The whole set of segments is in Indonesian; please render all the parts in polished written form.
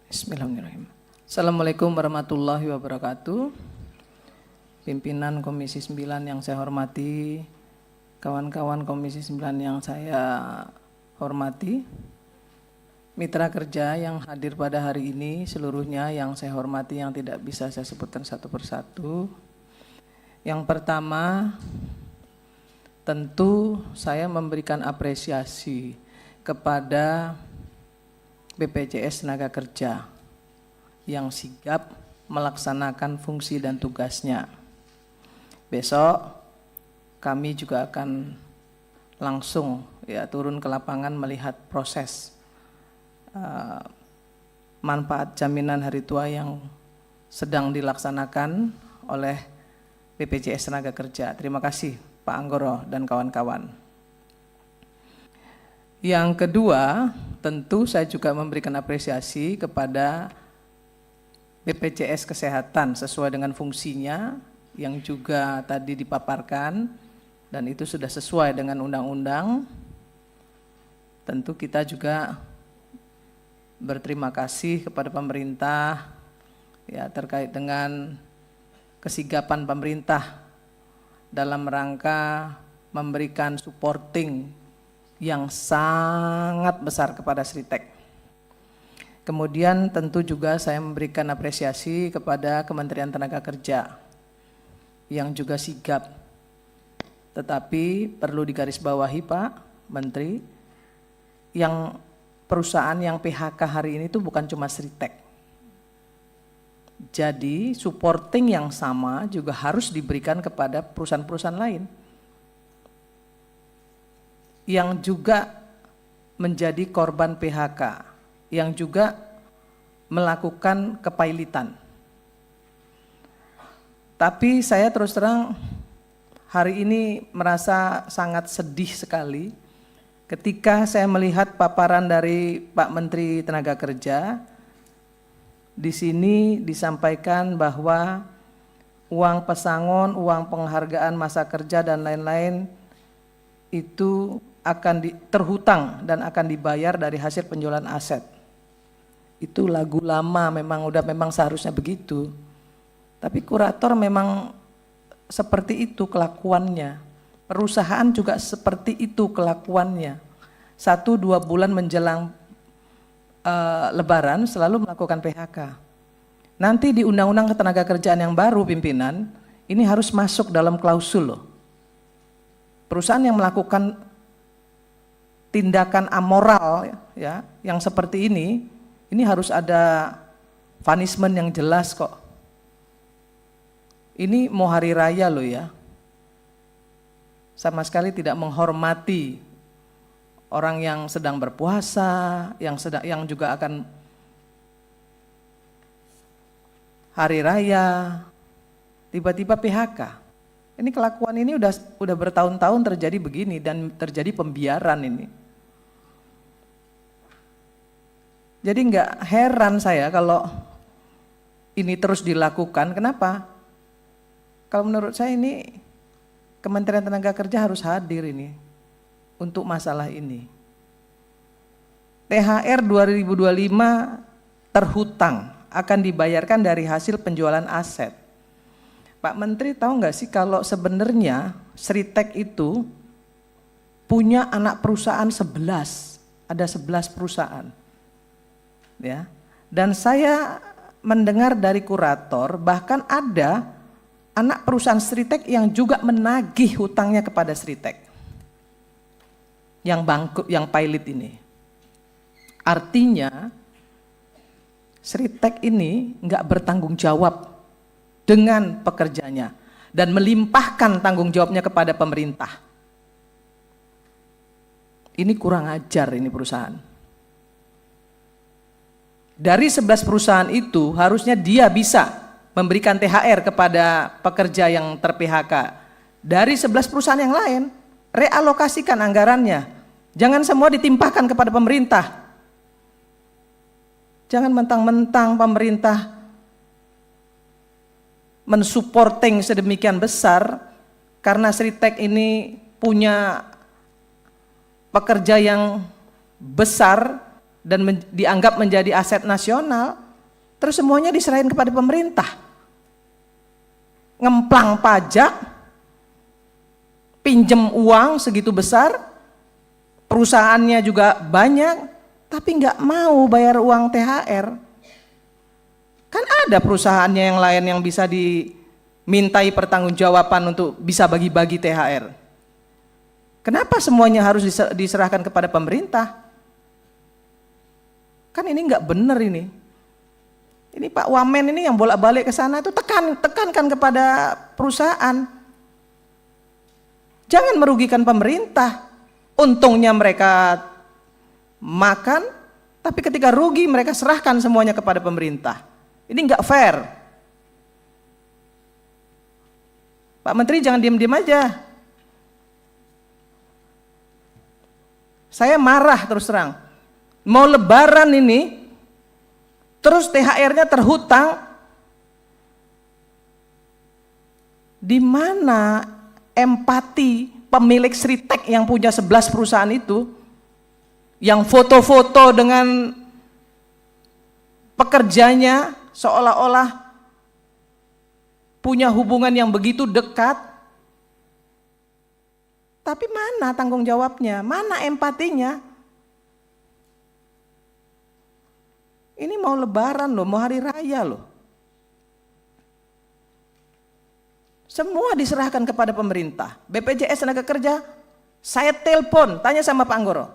Bismillahirrahmanirrahim. Assalamualaikum warahmatullahi wabarakatuh. Pimpinan Komisi 9 yang saya hormati, kawan-kawan Komisi 9 yang saya hormati, mitra kerja yang hadir pada hari ini seluruhnya yang saya hormati, yang tidak bisa saya sebutkan satu persatu. Yang pertama, tentu saya memberikan apresiasi kepada BPJS Tenaga Kerja yang sigap melaksanakan fungsi dan tugasnya. Besok kami juga akan langsung turun ke lapangan melihat proses manfaat jaminan hari tua yang sedang dilaksanakan oleh BPJS Tenaga Kerja. Terima kasih Pak Anggoro dan kawan-kawan. Yang kedua, tentu saya juga memberikan apresiasi kepada BPJS Kesehatan sesuai dengan fungsinya yang juga tadi dipaparkan dan itu sudah sesuai dengan undang-undang. Tentu kita juga berterima kasih kepada pemerintah terkait dengan kesigapan pemerintah dalam rangka memberikan supporting yang sangat besar kepada Sritek. Kemudian tentu juga saya memberikan apresiasi kepada Kementerian Tenaga Kerja yang juga sigap. Tetapi perlu digarisbawahi Pak Menteri, yang perusahaan yang PHK hari ini itu bukan cuma Sritek. Jadi supporting yang sama juga harus diberikan kepada perusahaan-perusahaan lain yang juga menjadi korban PHK, yang juga melakukan kepailitan. Tapi saya terus terang hari ini merasa sangat sedih sekali ketika saya melihat paparan dari Pak Menteri Tenaga Kerja. Di sini disampaikan bahwa uang pesangon, uang penghargaan masa kerja dan lain-lain itu akan terhutang dan akan dibayar dari hasil penjualan aset. Itu lagu lama, memang seharusnya begitu. Tapi kurator memang seperti itu kelakuannya. Perusahaan juga seperti itu kelakuannya. 1-2 bulan menjelang Lebaran selalu melakukan PHK. Nanti di Undang-Undang Ketenagakerjaan yang baru pimpinan, ini harus masuk dalam klausul loh. Perusahaan yang melakukan tindakan amoral yang seperti ini harus ada punishment yang jelas kok. Ini mau hari raya loh ya. Sama sekali tidak menghormati orang yang sedang berpuasa, yang juga akan hari raya, tiba-tiba PHK. Ini kelakuan ini udah bertahun-tahun terjadi begini dan terjadi pembiaran ini. Jadi nggak heran saya kalau ini terus dilakukan. Kenapa? Kalau menurut saya ini Kementerian Tenaga Kerja harus hadir ini untuk masalah ini. THR 2025 terhutang akan dibayarkan dari hasil penjualan aset. Pak Menteri tahu nggak sih kalau sebenarnya Sritek itu punya anak perusahaan 11, ada 11 perusahaan. Ya. Dan saya mendengar dari kurator bahkan ada anak perusahaan Sritek yang juga menagih hutangnya kepada Sritek. Yang bangkrut, yang pilot ini. Artinya Sritek ini nggak bertanggung jawab dengan pekerjanya dan melimpahkan tanggung jawabnya kepada pemerintah. Ini kurang ajar ini perusahaan. Dari 11 perusahaan itu harusnya dia bisa memberikan THR kepada pekerja yang ter-PHK. Dari 11 perusahaan yang lain, realokasikan anggarannya. Jangan semua ditimpahkan kepada pemerintah. Jangan mentang-mentang pemerintah mensupporting sedemikian besar karena Sritek ini punya pekerja yang besar, dan dianggap menjadi aset nasional, terus semuanya diserahin kepada pemerintah. Ngemplang pajak, pinjem uang segitu besar, perusahaannya juga banyak, tapi nggak mau bayar uang THR. Kan ada perusahaannya yang lain yang bisa dimintai pertanggungjawaban untuk bisa bagi-bagi THR. Kenapa semuanya harus diserahkan kepada pemerintah? Kan ini nggak benar ini. Ini Pak Wamen ini yang bolak-balik ke sana itu tekankan kepada perusahaan. Jangan merugikan pemerintah. Untungnya mereka makan, tapi ketika rugi mereka serahkan semuanya kepada pemerintah. Ini nggak fair. Pak Menteri jangan diam-diam aja. Saya marah terus terang. Mau lebaran ini, terus THR-nya terhutang. Di mana empati pemilik Sritek yang punya 11 perusahaan itu, yang foto-foto dengan pekerjanya seolah-olah punya hubungan yang begitu dekat, tapi mana tanggung jawabnya, mana empatinya? Ini mau lebaran loh, mau hari raya loh. Semua diserahkan kepada pemerintah. BPJS Tenaga Kerja, saya telepon, tanya sama Pak Anggoro.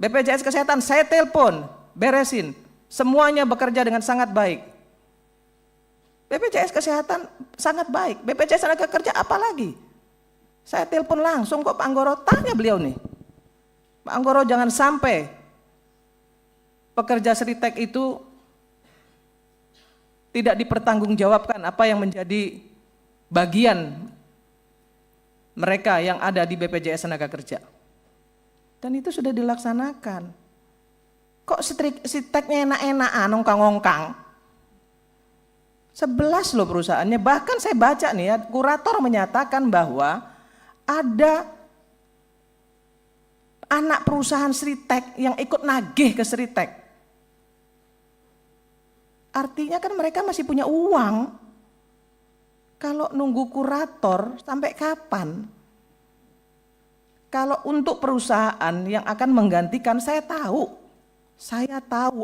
BPJS Kesehatan, saya telepon, beresin. Semuanya bekerja dengan sangat baik. BPJS Kesehatan sangat baik, BPJS Tenaga Kerja apalagi? Saya telepon langsung kok Pak Anggoro, tanya beliau nih. Pak Anggoro jangan sampai pekerja Sritek itu tidak dipertanggungjawabkan apa yang menjadi bagian mereka yang ada di BPJS Tenaga Kerja. Dan itu sudah dilaksanakan. Kok Sriteknya enak-enakan, ongkang-ongkang? 11 loh perusahaannya, bahkan saya baca nih ya, kurator menyatakan bahwa ada anak perusahaan Sritek yang ikut nagih ke Sritek. Artinya kan mereka masih punya uang. Kalau nunggu kurator sampai kapan? Kalau untuk perusahaan yang akan menggantikan, saya tahu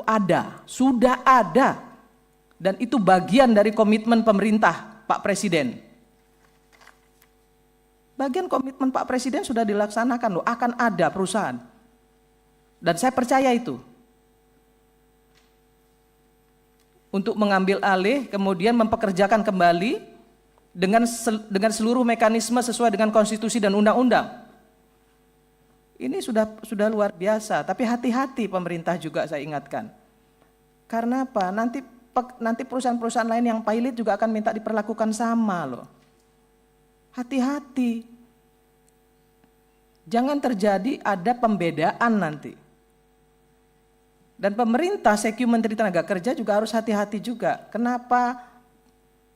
ada, sudah ada. Dan itu bagian dari komitmen pemerintah Pak Presiden. Bagian komitmen Pak Presiden sudah dilaksanakan loh, akan ada perusahaan. Dan saya percaya itu. Untuk mengambil alih, kemudian mempekerjakan kembali dengan seluruh mekanisme sesuai dengan konstitusi dan undang-undang. Ini sudah luar biasa, tapi hati-hati pemerintah juga saya ingatkan. Karena apa? Nanti perusahaan-perusahaan lain yang pilot juga akan minta diperlakukan sama loh. Hati-hati. Jangan terjadi ada pembedaan nanti. Dan pemerintah, Seku Menteri Tenaga Kerja juga harus hati-hati juga. Kenapa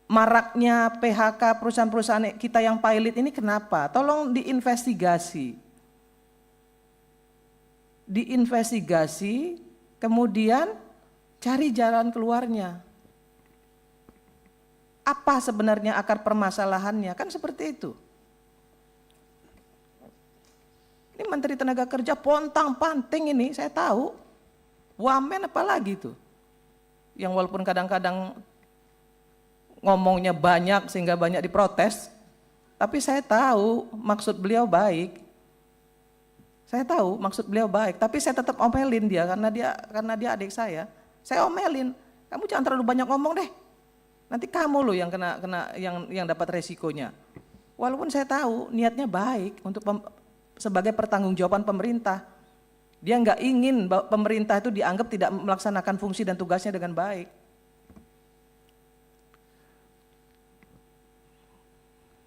maraknya PHK perusahaan-perusahaan kita yang pilot ini kenapa? Tolong diinvestigasi. Diinvestigasi, kemudian cari jalan keluarnya. Apa sebenarnya akar permasalahannya? Kan seperti itu. Ini Menteri Tenaga Kerja pontang-panting ini, saya tahu. Wamen apalagi itu. Yang walaupun kadang-kadang ngomongnya banyak sehingga banyak diprotes, tapi saya tahu maksud beliau baik. Saya tahu maksud beliau baik, tapi saya tetap omelin dia karena dia adik saya. Saya omelin, kamu jangan terlalu banyak ngomong deh. Nanti kamu loh yang yang dapat resikonya. Walaupun saya tahu niatnya baik untuk sebagai pertanggungjawaban pemerintah. Dia nggak ingin pemerintah itu dianggap tidak melaksanakan fungsi dan tugasnya dengan baik.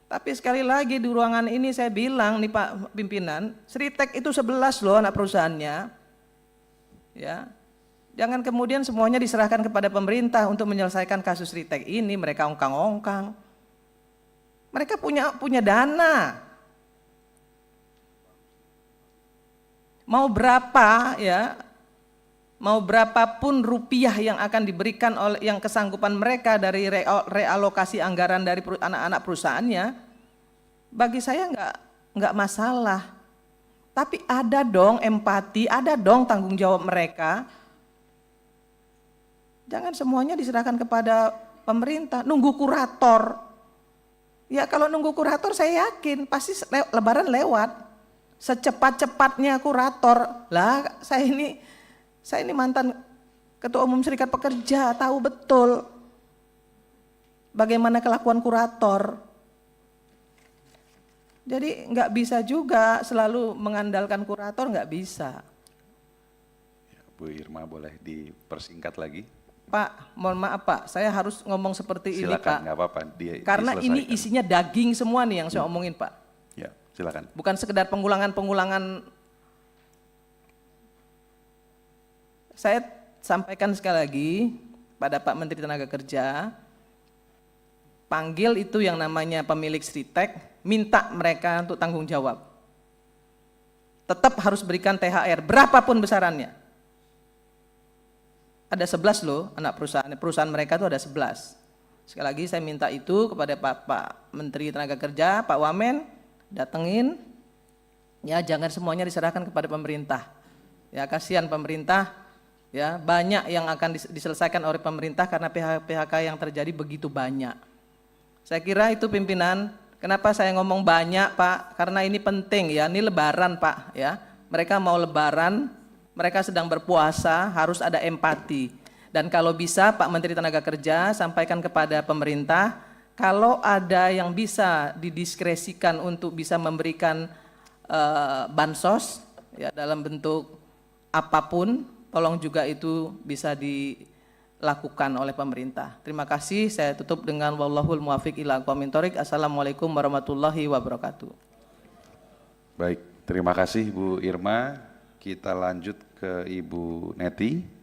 Tapi sekali lagi di ruangan ini saya bilang nih Pak Pimpinan, Sritek itu 11 loh anak perusahaannya. Ya. Jangan kemudian semuanya diserahkan kepada pemerintah untuk menyelesaikan kasus Sritek ini, mereka ongkang-ongkang. Mereka punya dana. mau berapa ya, mau berapapun rupiah yang akan diberikan oleh yang kesanggupan mereka dari realokasi anggaran dari anak-anak perusahaannya, bagi saya nggak masalah. Tapi ada dong empati, ada dong tanggung jawab mereka. Jangan semuanya diserahkan kepada pemerintah, nunggu kurator. Ya kalau nunggu kurator saya yakin pasti lebaran lewat. Secepat-cepatnya kurator. Lah saya ini mantan Ketua Umum Serikat Pekerja, tahu betul bagaimana kelakuan kurator. Jadi nggak bisa juga selalu mengandalkan kurator, nggak bisa. Ya, Bu Irma boleh dipersingkat lagi? Pak, mohon maaf Pak, saya harus ngomong seperti ini Pak. Silakan, nggak apa-apa. Karena ini isinya daging semua nih yang saya omongin Pak. Ya, silakan. Bukan sekedar pengulangan. Saya sampaikan sekali lagi pada Pak Menteri Tenaga Kerja, panggil itu yang namanya pemilik Sritek, minta mereka untuk tanggung jawab. Tetap harus berikan THR, berapapun besarannya. Ada 11 loh anak perusahaan mereka itu ada 11. Sekali lagi saya minta itu kepada Pak Menteri Tenaga Kerja, Pak Wamen, datengin, ya jangan semuanya diserahkan kepada pemerintah. Ya kasihan pemerintah, ya banyak yang akan diselesaikan oleh pemerintah karena PHK yang terjadi begitu banyak. Saya kira itu pimpinan. Kenapa saya ngomong banyak Pak? Karena ini penting ya, ini lebaran Pak ya. Mereka mau lebaran, mereka sedang berpuasa, harus ada empati. Dan kalau bisa Pak Menteri Tenaga Kerja sampaikan kepada pemerintah, kalau ada yang bisa didiskresikan untuk bisa memberikan bansos ya dalam bentuk apapun, tolong juga itu bisa dilakukan oleh pemerintah. Terima kasih, saya tutup dengan wallahul muwaffiq ila aqwamit thoriq. Assalamualaikum warahmatullahi wabarakatuh. Baik, terima kasih Bu Irma. Kita lanjut ke Ibu Neti.